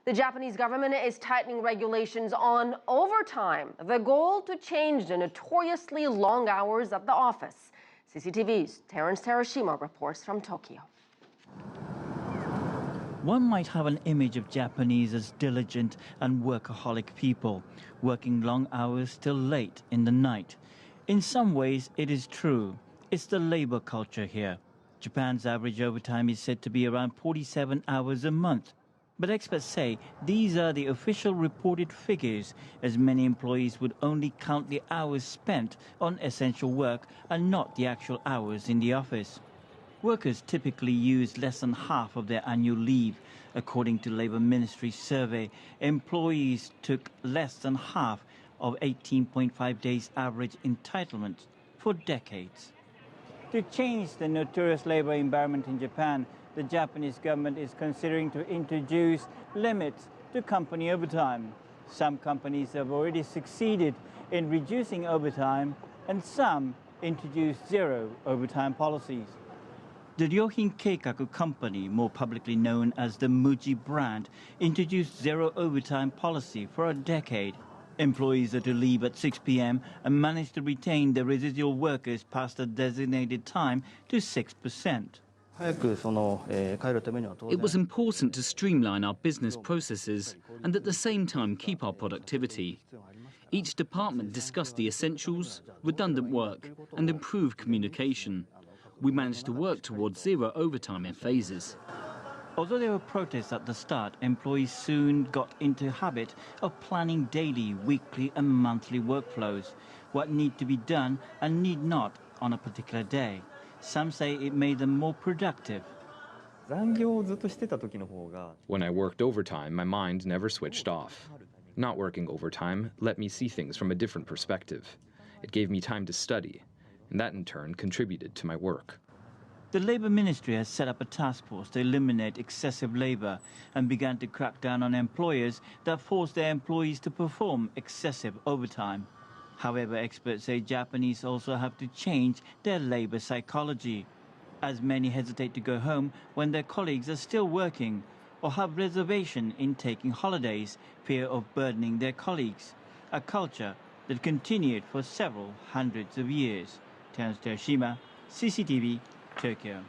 The Japanese government is tightening regulations on overtime. The goal to change the notoriously long hours at the office. CCTV's Terence Terashima reports from Tokyo. One might have an image of Japanese as diligent and workaholic people, working long hours till late in the night. In some ways, it is true. It's the labor culture here. Japan's average overtime is said to be around 47 hours a month. But experts say these are the official reported figures, as many employees would only count the hours spent on essential work and not the actual hours in the office. Workers typically use less than half of their annual leave. According to Labour Ministry's survey, employees took less than half of 18.5 days average entitlement for decades. To change the notorious labour environment in Japan, the Japanese government is considering to introduce limits to company overtime. Some companies have already succeeded in reducing overtime, and some introduced zero overtime policies. The Ryohin Keikaku company, more publicly known as the Muji brand, introduced zero overtime policy for a decade. Employees are to leave at 6 p.m. and manage to retain the residual workers past the designated time to 6%. It was important to streamline our business processes and at the same time keep our productivity. Each department discussed the essentials, redundant work, and improved communication. We managed to work towards zero overtime in phases. Although there were protests at the start, employees soon got into the habit of planning daily, weekly and monthly workflows, what need to be done and need not on a particular day. Some say it made them more productive. When I worked overtime, my mind never switched off. Not working overtime let me see things from a different perspective. It gave me time to study, and that in turn contributed to my work. The Labour Ministry has set up a task force to eliminate excessive labour and began to crack down on employers that force their employees to perform excessive overtime. However, experts say Japanese also have to change their labour psychology, as many hesitate to go home when their colleagues are still working or have reservation in taking holidays, fear of burdening their colleagues, a culture that continued for several hundreds of years. Terence Terashima, CCTV, Tokyo.